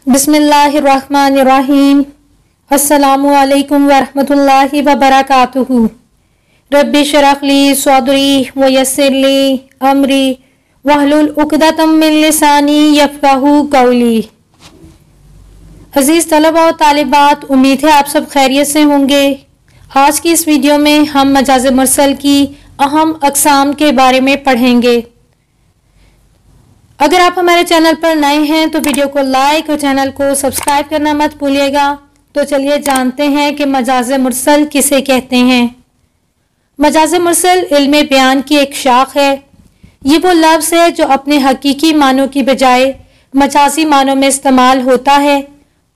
बिस्मिल्लाहिर्रहमानिर्रहीम। अस्सलामु अलैकुम वरहमतुल्लाहि वबरकातुहू। रब्बि शरह ली सदरी व यस्सिर ली अमरी वहलुल उक़दतम मिन लिसानी यफ़क़हू क़ौली। अज़ीज़ तलबा और तालिबात, उम्मीद है आप सब खैरियत से होंगे। आज की इस वीडियो में हम मजाज़ मुरसल की अहम अक़साम के बारे में पढ़ेंगे। अगर आप हमारे चैनल पर नए हैं तो वीडियो को लाइक और चैनल को सब्सक्राइब करना मत भूलिएगा। तो चलिए जानते हैं कि मजाज़ मुरसल किसे कहते हैं। मजाज़ मुरसल इल्म बयान की एक शाख है। ये वो लफ्ज़ है जो अपने हकीकी मानों की बजाय मजाजी मानों में इस्तेमाल होता है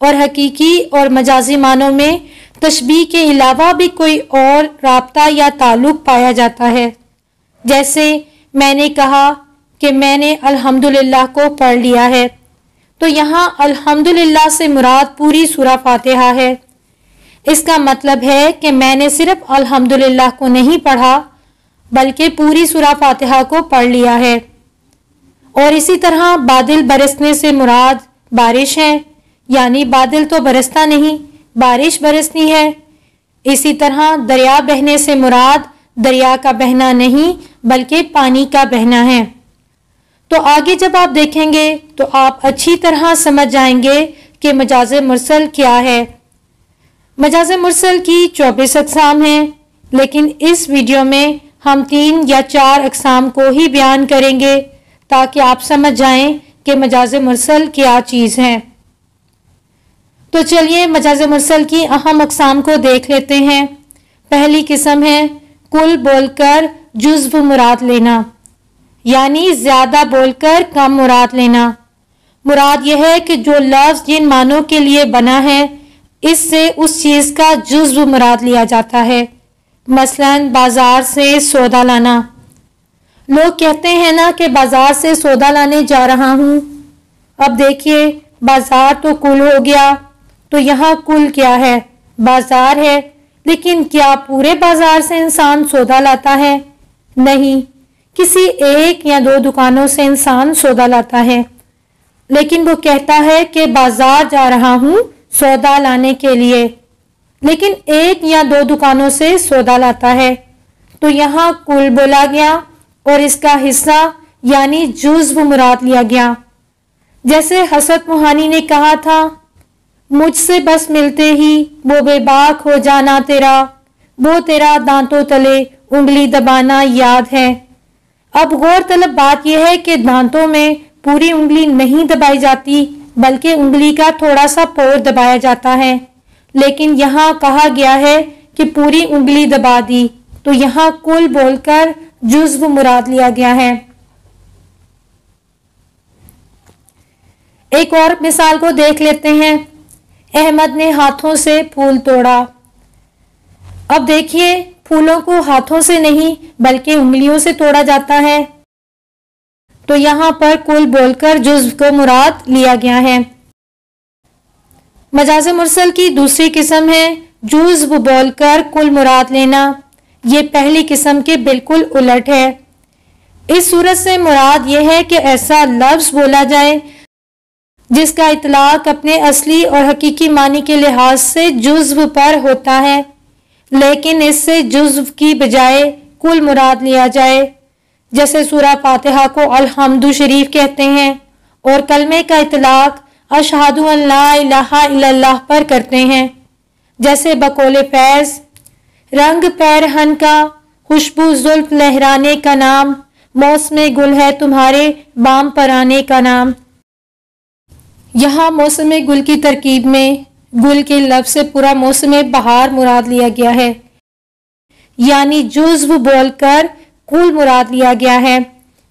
और हकीकी और मजाजी मानों में तशबीह के अलावा भी कोई और राब्ता या ताल्लुक पाया जाता है। जैसे मैंने कहा कि मैंने अल्हम्दुलिल्लाह को पढ़ लिया है, तो यहाँ अल्हम्दुलिल्लाह से मुराद पूरी सूरा फातिहा है। इसका मतलब है कि मैंने सिर्फ अल्हम्दुलिल्लाह को नहीं पढ़ा बल्कि पूरी सूरा फातिहा को पढ़ लिया है। और इसी तरह बादल बरसने से मुराद बारिश है, यानी बादल तो बरसता नहीं, बारिश बरसनी है। इसी तरह दरिया बहने से मुराद दरिया का बहना नहीं बल्कि पानी का बहना है। तो आगे जब आप देखेंगे तो आप अच्छी तरह समझ जाएंगे कि मजाज़ मुरसल क्या है। मजाज़ मुरसल की 24 अक़साम हैं, लेकिन इस वीडियो में हम 3 या 4 अक़साम को ही बयान करेंगे ताकि आप समझ जाएं कि मजाज़ मुरसल क्या चीज़ है। तो चलिए मजाज़ मुरसल की अहम अक़साम को देख लेते हैं। पहली किस्म है कुल बोलकर जुज़्व मुराद लेना, यानी ज्यादा बोलकर कम मुराद लेना। मुराद यह है कि जो लफ्ज जिन मानों के लिए बना है इससे उस चीज का जुज़्व मुराद लिया जाता है। मसलन बाजार से सौदा लाना। लोग कहते हैं ना कि बाजार से सौदा लाने जा रहा हूं। अब देखिए बाजार तो कुल हो गया, तो यहाँ कुल क्या है? बाजार है। लेकिन क्या पूरे बाजार से इंसान सौदा लाता है? नहीं, किसी 1 या 2 दुकानों से इंसान सौदा लाता है। लेकिन वो कहता है कि बाजार जा रहा हूं सौदा लाने के लिए, लेकिन 1 या 2 दुकानों से सौदा लाता है। तो यहाँ कुल बोला गया और इसका हिस्सा यानी जुज़्व मुराद लिया गया। जैसे हसरत मुहानी ने कहा था, मुझसे बस मिलते ही वो बेबाक हो जाना तेरा, वो तेरा दांतों तले उंगली दबाना याद है। अब गौरतलब बात यह है कि दांतों में पूरी उंगली नहीं दबाई जाती बल्कि उंगली का थोड़ा सा पोर दबाया जाता है। लेकिन यहाँ कहा गया है कि पूरी उंगली दबा दी, तो यहाँ कुल बोलकर जुज़्व मुराद लिया गया है। एक और मिसाल को देख लेते हैं। अहमद ने हाथों से फूल तोड़ा। अब देखिए फूलों को हाथों से नहीं बल्कि उंगलियों से तोड़ा जाता है, तो यहाँ पर कुल बोलकर जुज़्व को मुराद लिया गया है। मजाज़ मुरसल की दूसरी किस्म है जुज़्व बोलकर कुल मुराद लेना। ये पहली किस्म के बिल्कुल उलट है। इस सूरत से मुराद यह है कि ऐसा लफ्ज़ बोला जाए जिसका इतलाक अपने असली और हकीकी मानी के लिहाज से जुज़्व पर होता है, लेकिन इससे जुज़्व की बजाय कुल मुराद लिया जाए। जैसे सूरा फातिहा को अल्हम्दु शरीफ कहते हैं और कलमे का इतलाक अशहदु अन ला इलाहा इल्लल्लाह पर करते हैं। जैसे बकौले फैज़, रंग पैरहन का, खुशबू जुल्फ लहराने का नाम, मौसमे गुल है तुम्हारे बाम पर आने का नाम। यहाँ मौसमे गुल की तरकीब में गुल के लफ्ज़ से पूरा मौसम बहार मुराद लिया गया है, यानी जुज़्व बोलकर कुल मुराद लिया गया है,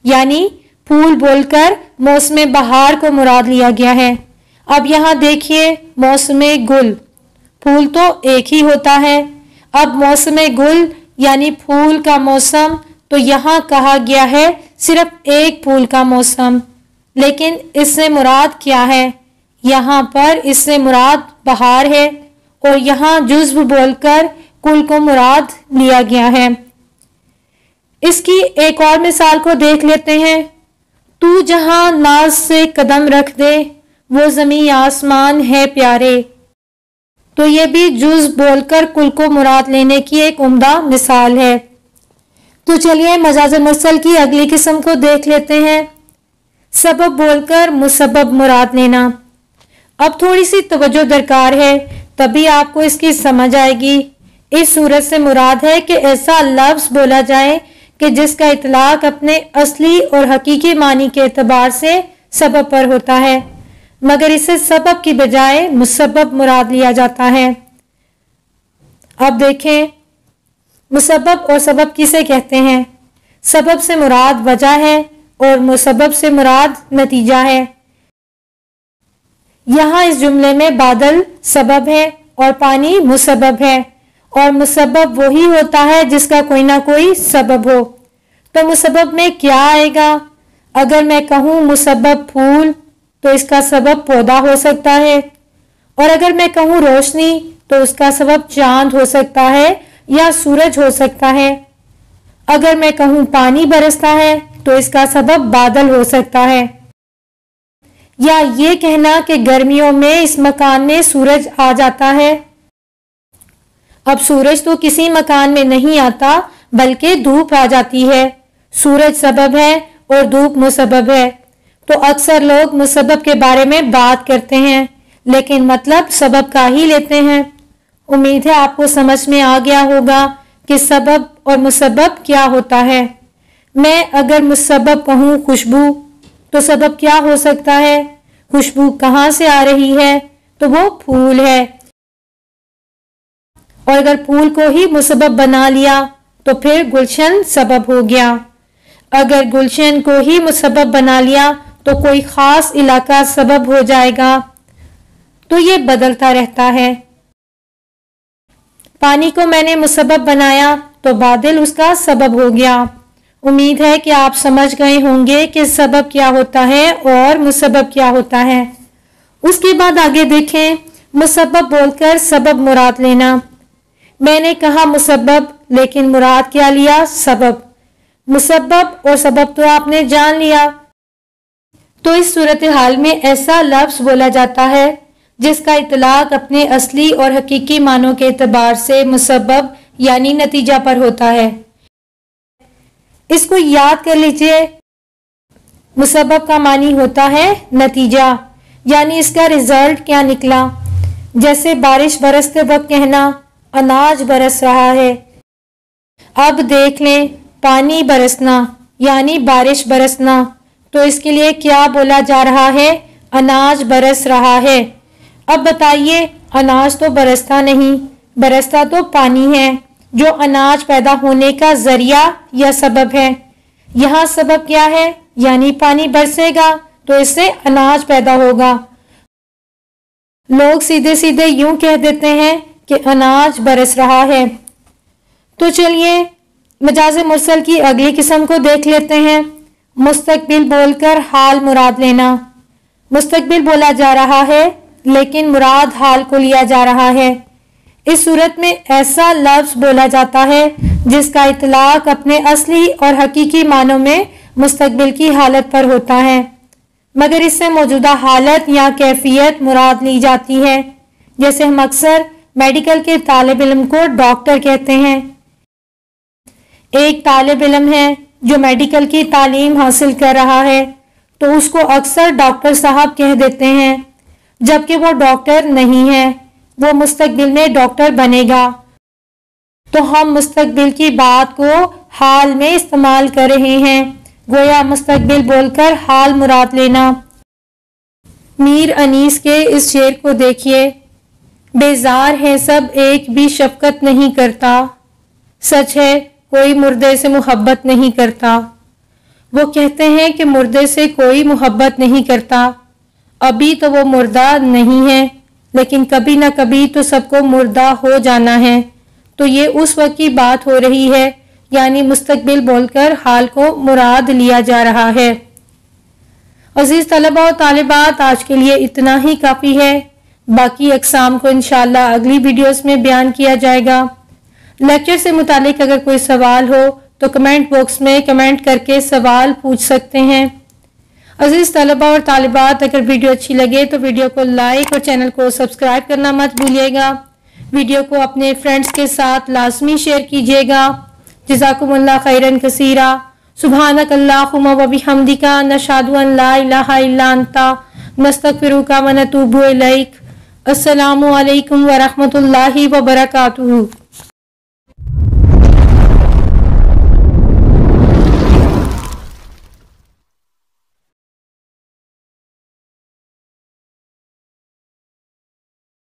यानी फूल बोलकर मौसम बहार को मुराद लिया गया है। अब यहाँ देखिए मौसम गुल, फूल तो एक ही होता है। अब मौसम गुल यानी फूल का मौसम, तो यहाँ कहा गया है सिर्फ एक फूल का मौसम, लेकिन इससे मुराद क्या है? यहाँ पर इससे मुराद बहार है और यहाँ जुज़्व बोलकर कुल को मुराद लिया गया है। इसकी एक और मिसाल को देख लेते हैं। तू जहां नाज से कदम रख दे वो ज़मीं आसमान है प्यारे। तो ये भी जुज़ बोलकर कुल को मुराद लेने की एक उम्दा मिसाल है। तो चलिए मजाज मुरसल की अगली किस्म को देख लेते हैं, सबब बोलकर मुसब्बब मुराद लेना। अब थोड़ी सी तवज्जो दरकार है, तभी आपको इसकी समझ आएगी। इस सूरत से मुराद है कि ऐसा लफ्ज बोला जाए कि जिसका इतलाक अपने असली और हकीकी मानी के एतबार से सबब पर होता है, मगर इसे सबब की बजाय मुसब्बब मुराद लिया जाता है। अब देखें मुसब्बब और सबब किसे कहते हैं। सबब से मुराद वजह है और मुसब्बब से मुराद नतीजा है। यहाँ इस जुमले में बादल सबब है और पानी मुसब्बब है, और मुसब्बब वही होता है जिसका कोई ना कोई सबब हो। तो मुसब्बब में क्या आएगा? अगर मैं कहूँ मुसब्बब फूल तो इसका सबब पौधा हो सकता है, और अगर मैं कहूँ रोशनी तो उसका सबब चांद हो सकता है या सूरज हो सकता है। अगर मैं कहूँ पानी बरसता है तो इसका सबब बादल हो सकता है। या ये कहना कि गर्मियों में इस मकान में सूरज आ जाता है। अब सूरज तो किसी मकान में नहीं आता, बल्कि धूप आ जाती है। सूरज सबब है और धूप मुसब्बब है। तो अक्सर लोग मुसब्बब के बारे में बात करते हैं, लेकिन मतलब सबब का ही लेते हैं। उम्मीद है आपको समझ में आ गया होगा कि सबब और मुसब्बब क्या होता है। मैं अगर मुसब्बब कहूँ खुशबू, तो सबब क्या हो सकता है? खुशबू कहाँ से आ रही है? तो वो फूल है। और अगर फूल को ही मुसब्बब बना लिया तो फिर गुलशन सबब हो गया। अगर गुलशन को ही मुसब्बब बना लिया तो कोई खास इलाका सबब हो जाएगा। तो ये बदलता रहता है। पानी को मैंने मुसब्बब बनाया तो बादल उसका सबब हो गया। उम्मीद है कि आप समझ गए होंगे कि सबब क्या होता है और मुसब्बब क्या होता है। उसके बाद आगे देखें, मुसब्बब बोलकर सबब मुराद लेना। मैंने कहा मुसब्बब, लेकिन मुराद क्या लिया? सबब। मुसब्बब और सबब तो आपने जान लिया। तो इस सूरत हाल में ऐसा लफ्ज बोला जाता है जिसका इतलाक अपने असली और हकीकी मानों के एतबार से मुसब्बब यानी नतीजा पर होता है। इसको याद कर लीजिए। मुसब्बब का मानी होता है नतीजा, यानी इसका रिजल्ट क्या निकला। जैसे बारिश बरसते वक्त कहना अनाज बरस रहा है। अब देख लें, पानी बरसना यानी बारिश बरसना, तो इसके लिए क्या बोला जा रहा है? अनाज बरस रहा है। अब बताइए, अनाज तो बरसता नहीं, बरसता तो पानी है जो अनाज पैदा होने का जरिया या सबब है। यहाँ सबब क्या है? यानी पानी बरसेगा तो इससे अनाज पैदा होगा। लोग सीधे सीधे यूं कह देते हैं कि अनाज बरस रहा है। तो चलिए मजाज मुरसल की अगली किस्म को देख लेते हैं, मुस्तकबिल बोलकर हाल मुराद लेना। मुस्तकबिल बोला जा रहा है लेकिन मुराद हाल को लिया जा रहा है। इस सूरत में ऐसा लफ्ज बोला जाता है जिसका इतलाक अपने असली और हकीकी मानों में मुस्तकबिल की हालत पर होता है, मगर इससे मौजूदा हालत या कैफियत मुराद ली जाती है। जैसे हम अक्सर मेडिकल के तालिब इल्म को डॉक्टर कहते हैं। एक तालिब इल्म है जो मेडिकल की तालीम हासिल कर रहा है, तो उसको अक्सर डॉक्टर साहब कह देते हैं, जबकि वो डॉक्टर नहीं है। वो मुस्तकबिल में डॉक्टर बनेगा। तो हम मुस्तकबिल की बात को हाल में इस्तेमाल कर रहे हैं, गोया मुस्तकबिल बोलकर हाल मुराद लेना। मीर अनीस के इस शेर को देखिए, बेजार है सब एक भी शफकत नहीं करता, सच है कोई मुर्दे से मोहब्बत नहीं करता। वो कहते हैं कि मुर्दे से कोई मोहब्बत नहीं करता। अभी तो वो मुर्दा नहीं है, लेकिन कभी ना कभी तो सबको मुर्दा हो जाना है। तो ये उस वक्त की बात हो रही है, यानी मुस्तकबिल बोलकर हाल को मुराद लिया जा रहा है। अजीज तलबा और तालिबात, आज के लिए इतना ही काफ़ी है। बाकी अक़साम को इंशाअल्लाह अगली वीडियोस में बयान किया जाएगा। लेक्चर से मुतालिक अगर कोई सवाल हो तो कमेंट बॉक्स में कमेंट करके सवाल पूछ सकते हैं। अजीज तलबा और तालिबात, अगर वीडियो अच्छी लगे तो वीडियो को लाइक और चैनल को सब्सक्राइब करना मत भूलिएगा। वीडियो को अपने फ्रेंड्स के साथ लाजमी शेयर कीजिएगा। जज़ाकुमुल्लाह खैरन कसीरा। सुब्हानक अल्लाहुम्मा व बिहम्दिका नशहदु अन ला इलाहा इल्ला अंता नस्तगफिरुका व नतूबु इलैक। अस्सलामु अलैकुम व रहमतुल्लाहि व बरकातुहू।